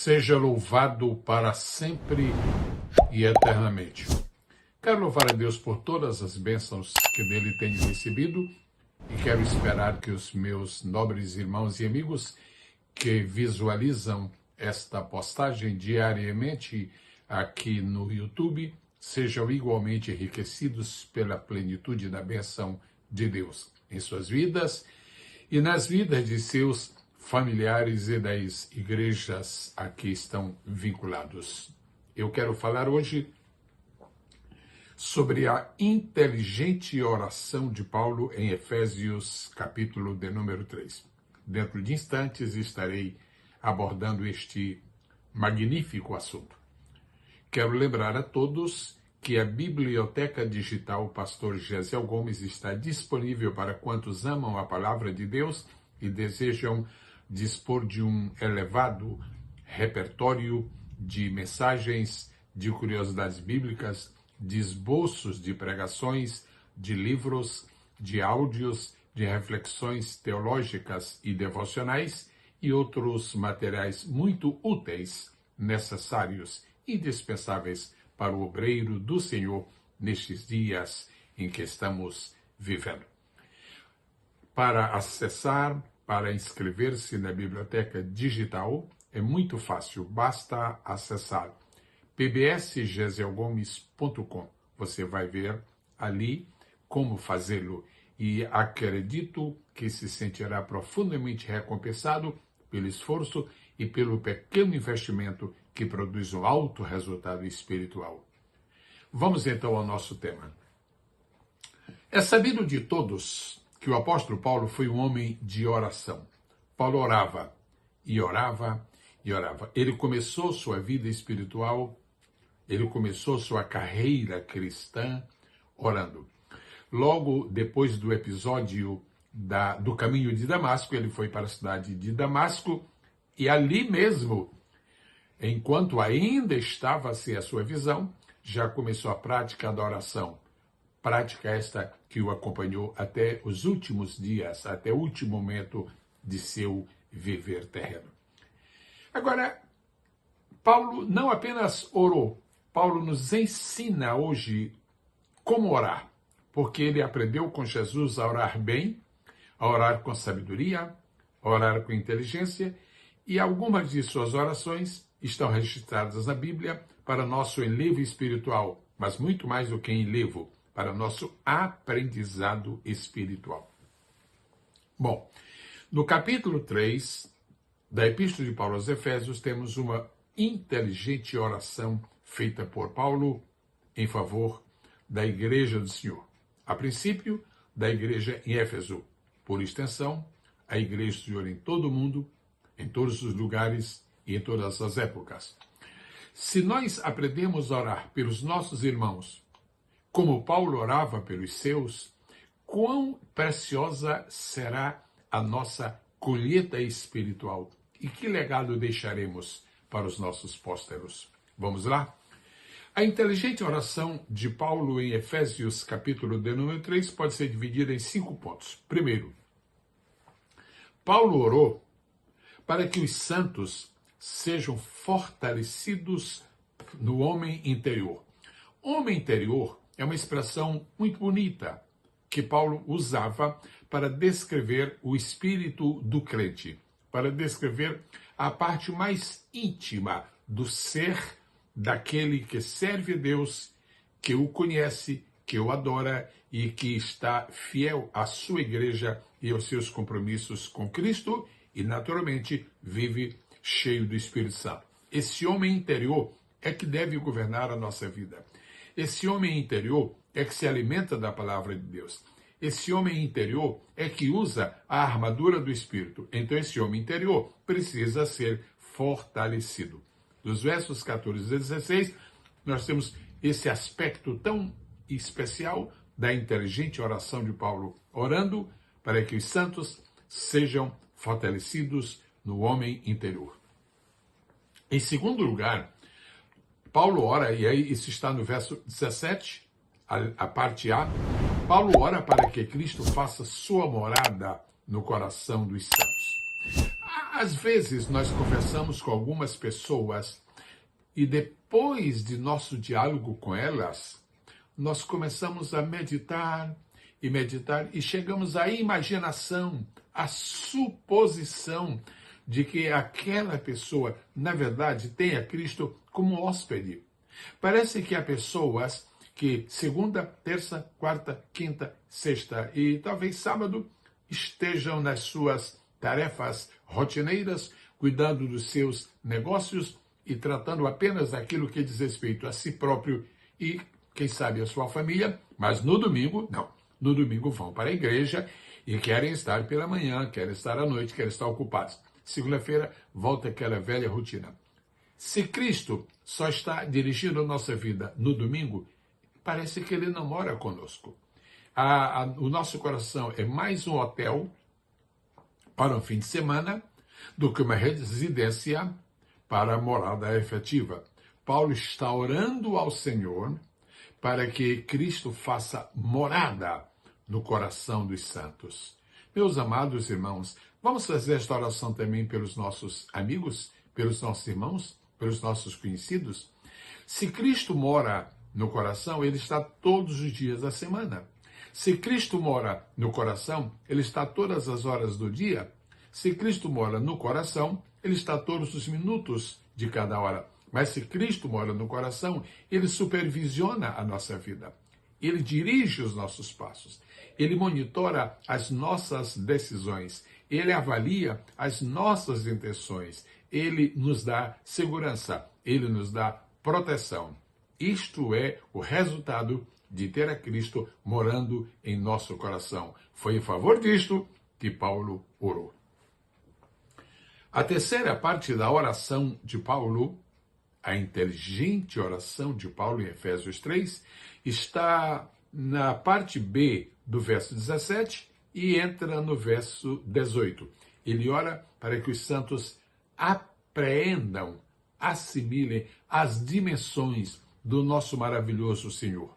seja louvado para sempre e eternamente. Quero louvar a Deus por todas as bênçãos que dele tenho recebido e quero esperar que os meus nobres irmãos e amigos que visualizam esta postagem diariamente aqui no YouTube sejam igualmente enriquecidos pela plenitude da bênção de Deus em suas vidas e nas vidas de seus familiares e das igrejas a que estão vinculados. Eu quero falar hoje sobre a inteligente oração de Paulo em Efésios, capítulo de número 3. Dentro de instantes estarei abordando este magnífico assunto. Quero lembrar a todos que a Biblioteca Digital Pastor Gesiel Gomes está disponível para quantos amam a palavra de Deus e desejam dispor de um elevado repertório de mensagens, de curiosidades bíblicas, de esboços de pregações, de livros, de áudios, de reflexões teológicas e devocionais e outros materiais muito úteis, necessários, indispensáveis para o obreiro do Senhor nestes dias em que estamos vivendo. Para acessar, para inscrever-se na biblioteca digital, é muito fácil, basta acessar pbsgesielgomes.com. Você vai ver ali como fazê-lo e acredito que se sentirá profundamente recompensado pelo esforço e pelo pequeno investimento que produz um alto resultado espiritual. Vamos então ao nosso tema. É sabido de todos que o apóstolo Paulo foi um homem de oração. Paulo orava e orava e orava. Ele começou sua vida espiritual, ele começou sua carreira cristã orando. Logo depois do episódio do caminho de Damasco, ele foi para a cidade de Damasco e ali mesmo, enquanto ainda estava assim a sua visão, já começou a prática da oração. Prática esta que o acompanhou até os últimos dias, até o último momento de seu viver terreno. Agora, Paulo não apenas orou, Paulo nos ensina hoje como orar, porque ele aprendeu com Jesus a orar bem, a orar com sabedoria, a orar com inteligência, e algumas de suas orações estão registradas na Bíblia para nosso enlevo espiritual, mas muito mais do que enlevo, para nosso aprendizado espiritual. Bom, no capítulo 3 da Epístola de Paulo aos Efésios, temos uma inteligente oração feita por Paulo em favor da Igreja do Senhor. A princípio, da Igreja em Éfeso, por extensão, a Igreja do Senhor em todo o mundo, em todos os lugares e em todas as épocas. Se nós aprendemos a orar pelos nossos irmãos, como Paulo orava pelos seus, quão preciosa será a nossa colheita espiritual e que legado deixaremos para os nossos pósteros. Vamos lá? A inteligente oração de Paulo em Efésios, capítulo de número 3, pode ser dividida em 5 pontos. Primeiro, Paulo orou para que os santos sejam fortalecidos no homem interior. Homem interior é uma expressão muito bonita que Paulo usava para descrever o espírito do crente, para descrever a parte mais íntima do ser daquele que serve a Deus, que o conhece, que o adora e que está fiel à sua igreja e aos seus compromissos com Cristo e, naturalmente, vive cheio do Espírito Santo. Esse homem interior é que deve governar a nossa vida. Esse homem interior é que se alimenta da palavra de Deus. Esse homem interior é que usa a armadura do Espírito. Então, esse homem interior precisa ser fortalecido. Dos versos 14 a 16, nós temos esse aspecto tão especial da inteligente oração de Paulo, orando para que os santos sejam fortalecidos no homem interior. Em segundo lugar, Paulo ora, e aí isso está no verso 17, a parte A, Paulo ora para que Cristo faça sua morada no coração dos santos. Às vezes nós conversamos com algumas pessoas e depois de nosso diálogo com elas, nós começamos a meditar e chegamos à imaginação, à suposição de que aquela pessoa, na verdade, tenha Cristo como hóspede. Parece que há pessoas que segunda, terça, quarta, quinta, sexta e talvez sábado estejam nas suas tarefas rotineiras, cuidando dos seus negócios e tratando apenas daquilo que diz respeito a si próprio e, quem sabe, a sua família, mas no domingo, não. No domingo vão para a igreja e querem estar pela manhã, querem estar à noite, querem estar ocupados. Segunda-feira, volta aquela velha rotina. Se Cristo só está dirigindo a nossa vida no domingo, parece que ele não mora conosco. O nosso coração é mais um hotel para um fim de semana do que uma residência para a morada efetiva. Paulo está orando ao Senhor para que Cristo faça morada no coração dos santos. Meus amados irmãos, vamos fazer esta oração também pelos nossos amigos, pelos nossos irmãos, pelos nossos conhecidos? Se Cristo mora no coração, ele está todos os dias da semana. Se Cristo mora no coração, ele está todas as horas do dia. Se Cristo mora no coração, ele está todos os minutos de cada hora. Mas se Cristo mora no coração, ele supervisiona a nossa vida. Ele dirige os nossos passos. Ele monitora as nossas decisões. Ele avalia as nossas intenções. Ele nos dá segurança. Ele nos dá proteção. Isto é o resultado de ter a Cristo morando em nosso coração. Foi em favor disto que Paulo orou. A terceira parte da oração de Paulo, a inteligente oração de Paulo em Efésios 3, está na parte B do verso 17 e entra no verso 18. Ele ora para que os santos apreendam, assimilem as dimensões do nosso maravilhoso Senhor.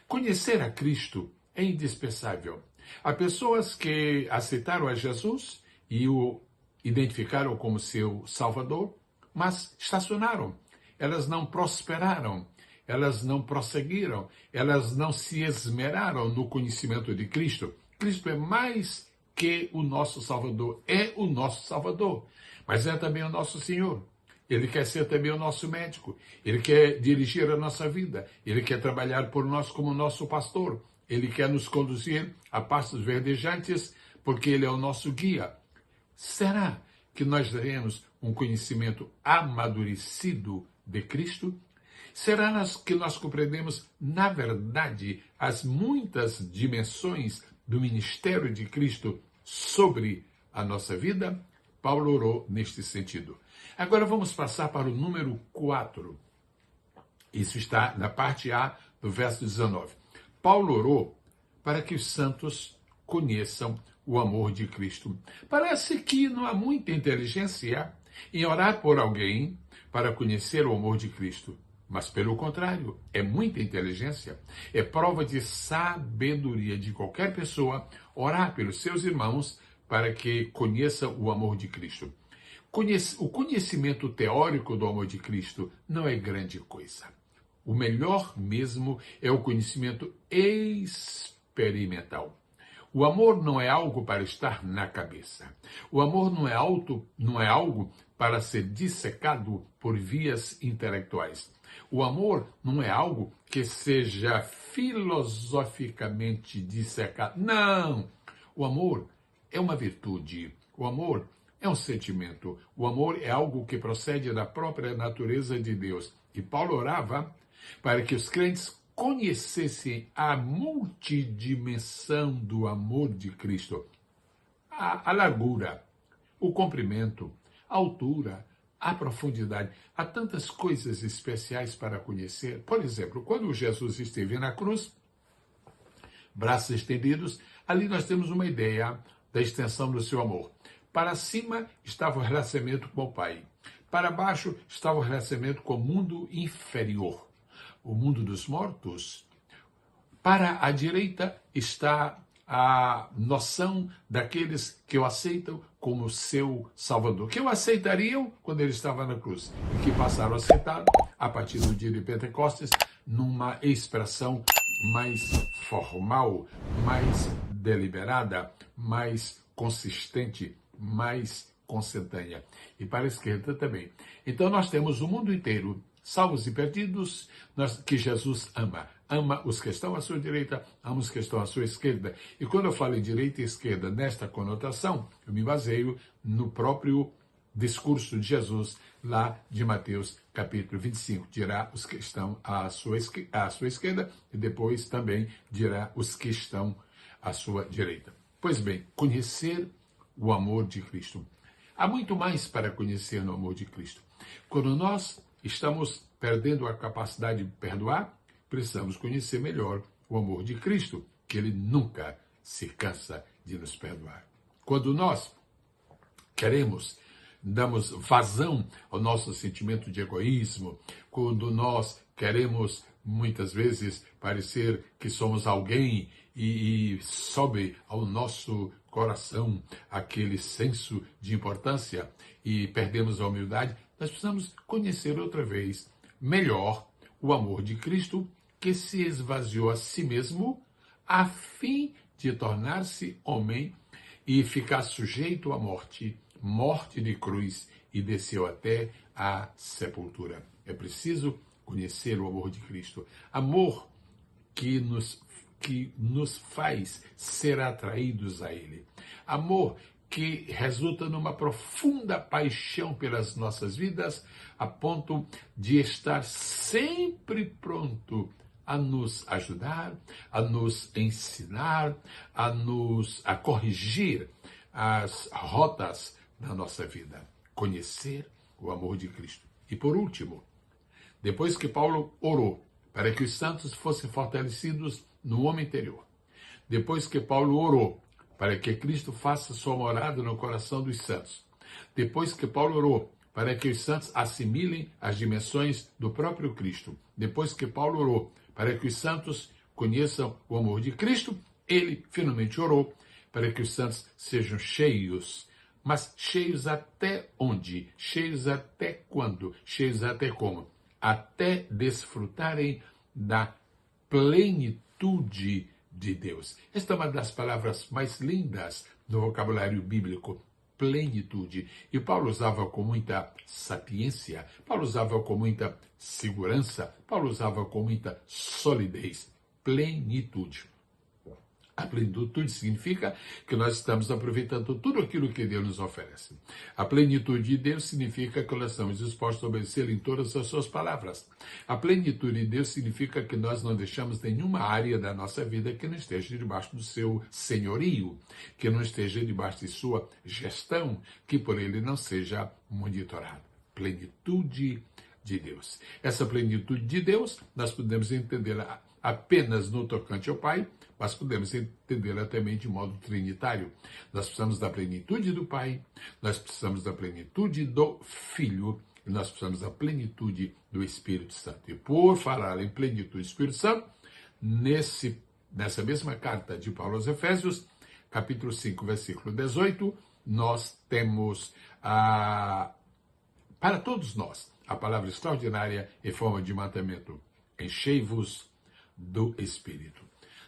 Conhecer a Cristo é indispensável. Há pessoas que aceitaram a Jesus e o identificaram como seu Salvador, mas estacionaram. Elas não prosperaram, elas não prosseguiram, elas não se esmeraram no conhecimento de Cristo. Cristo é mais que o nosso Salvador, é o nosso Salvador, mas é também o nosso Senhor. Ele quer ser também o nosso médico, ele quer dirigir a nossa vida, ele quer trabalhar por nós como nosso pastor, ele quer nos conduzir a pastos verdejantes, porque ele é o nosso guia. Será que nós teremos um conhecimento amadurecido de Cristo? Será que nós compreendemos, na verdade, as muitas dimensões do ministério de Cristo sobre a nossa vida? Paulo orou neste sentido. Agora vamos passar para o número 4. Isso está na parte A do verso 19. Paulo orou para que os santos conheçam o amor de Cristo. Parece que não há muita inteligência em orar por alguém para conhecer o amor de Cristo. Mas, pelo contrário, é muita inteligência. É prova de sabedoria de qualquer pessoa orar pelos seus irmãos para que conheçam o amor de Cristo. O conhecimento teórico do amor de Cristo não é grande coisa. O melhor mesmo é o conhecimento experimental. O amor não é algo para estar na cabeça. O amor não é algo para ser dissecado por vias intelectuais. O amor não é algo que seja filosoficamente dissecado. Não! O amor é uma virtude. O amor é um sentimento. O amor é algo que procede da própria natureza de Deus. E Paulo orava para que os crentes conhecessem a multidimensão do amor de Cristo. A largura, o comprimento, a altura, a profundidade. Há tantas coisas especiais para conhecer. Por exemplo, quando Jesus esteve na cruz, braços estendidos, ali nós temos uma ideia da extensão do seu amor. Para cima estava o relacionamento com o Pai. Para baixo estava o relacionamento com o mundo inferior, o mundo dos mortos. Para a direita está a noção daqueles que o aceitam como seu Salvador, que o aceitariam quando ele estava na cruz, e que passaram a aceitar a partir do dia de Pentecostes, numa expressão mais formal, mais deliberada, mais consistente, mais consentânea. E para a esquerda também. Então nós temos o mundo inteiro, salvos e perdidos, que Jesus ama. Ama os que estão à sua direita, ama os que estão à sua esquerda. E quando eu falo em direita e esquerda nesta conotação, eu me baseio no próprio discurso de Jesus, lá de Mateus capítulo 25. Dirá os que estão à sua esquerda e depois também dirá os que estão à sua direita. Pois bem, conhecer o amor de Cristo. Há muito mais para conhecer no amor de Cristo. Quando nós estamos perdendo a capacidade de perdoar, precisamos conhecer melhor o amor de Cristo, que ele nunca se cansa de nos perdoar. Quando nós damos vazão ao nosso sentimento de egoísmo, quando nós queremos muitas vezes parecer que somos alguém e sobe ao nosso coração aquele senso de importância e perdemos a humildade, nós precisamos conhecer outra vez melhor o amor de Cristo, que se esvaziou a si mesmo a fim de tornar-se homem e ficar sujeito à morte, morte de cruz, e desceu até a sepultura. É preciso conhecer o amor de Cristo. Amor que nos faz ser atraídos a Ele. Amor que resulta numa profunda paixão pelas nossas vidas, a ponto de estar sempre pronto a nos ajudar, a nos ensinar, a corrigir as rotas da nossa vida. Conhecer o amor de Cristo. E por último, depois que Paulo orou para que os santos fossem fortalecidos no homem interior, depois que Paulo orou para que Cristo faça sua morada no coração dos santos, depois que Paulo orou para que os santos assimilem as dimensões do próprio Cristo, depois que Paulo orou para que os santos conheçam o amor de Cristo, ele finalmente orou para que os santos sejam cheios. Mas cheios até onde? Cheios até quando? Cheios até como? Até desfrutarem da plenitude de Deus. Esta é uma das palavras mais lindas do vocabulário bíblico, plenitude. E Paulo usava com muita sapiência, Paulo usava com muita segurança, Paulo usava com muita solidez. Plenitude. A plenitude significa que nós estamos aproveitando tudo aquilo que Deus nos oferece. A plenitude de Deus significa que nós estamos dispostos a obedecer em todas as suas palavras. A plenitude de Deus significa que nós não deixamos nenhuma área da nossa vida que não esteja debaixo do seu senhorio, que não esteja debaixo de sua gestão, que por ele não seja monitorado. Plenitude de Deus. Essa plenitude de Deus, nós podemos entendê-la apenas no tocante ao Pai, mas podemos entendê-la também de modo trinitário. Nós precisamos da plenitude do Pai, nós precisamos da plenitude do Filho, e nós precisamos da plenitude do Espírito Santo. E por falar em plenitude do Espírito Santo, nessa mesma carta de Paulo aos Efésios, capítulo 5, versículo 18, nós temos, para todos nós, a palavra extraordinária em forma de mandamento: enchei-vos do Espírito.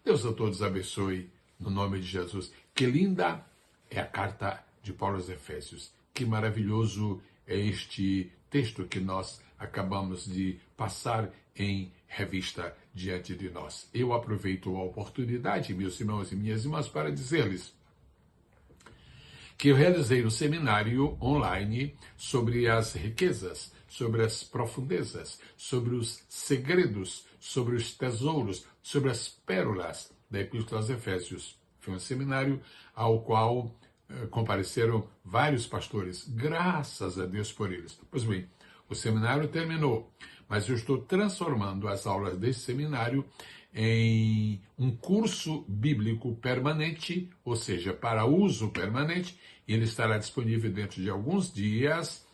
Deus a todos abençoe, no nome de Jesus. Que linda é a carta de Paulo aos Efésios. Que maravilhoso é este texto que nós acabamos de passar em revista diante de nós. Eu aproveito a oportunidade, meus irmãos e minhas irmãs, para dizer-lhes que eu realizei um seminário online sobre as riquezas, sobre as profundezas, sobre os segredos, sobre os tesouros, sobre as pérolas da Epístola aos Efésios. Foi um seminário ao qual compareceram vários pastores, graças a Deus por eles. Pois bem, o seminário terminou, mas eu estou transformando as aulas desse seminário em um curso bíblico permanente, ou seja, para uso permanente, e ele estará disponível dentro de alguns dias,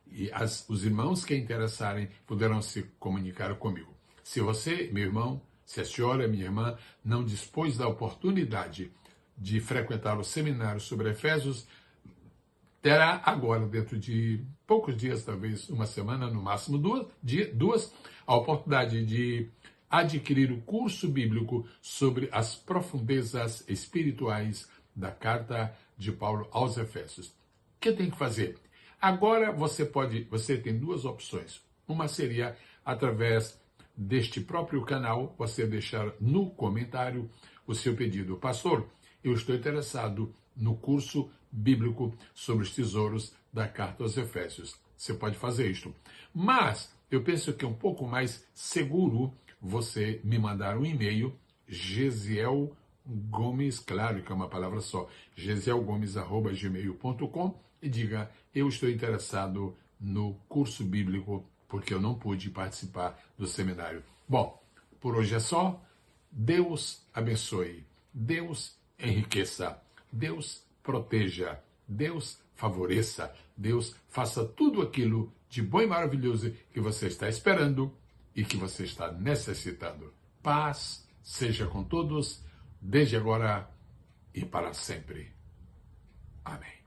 e os irmãos que interessarem poderão se comunicar comigo. Se você, meu irmão, se a senhora, minha irmã, não dispôs da oportunidade de frequentar o seminário sobre Efésios, terá agora, dentro de poucos dias, talvez uma semana, no máximo duas, a oportunidade de adquirir o curso bíblico sobre as profundezas espirituais da carta de Paulo aos Efésios. O que tem que fazer? Agora você tem duas opções. Uma seria através deste próprio canal, você deixar no comentário o seu pedido. Pastor, eu estou interessado no curso bíblico sobre os tesouros da carta aos Efésios. Você pode fazer isto. Mas eu penso que é um pouco mais seguro você me mandar um e-mail, Gesiel Gomes, claro que é uma palavra só, gesielgomes@gmail.com, e diga: eu estou interessado no curso bíblico porque eu não pude participar do seminário. Bom, por hoje é só. Deus abençoe. Deus enriqueça. Deus proteja. Deus favoreça. Deus faça tudo aquilo de bom e maravilhoso que você está esperando e que você está necessitando. Paz seja com todos, desde agora e para sempre. Amém.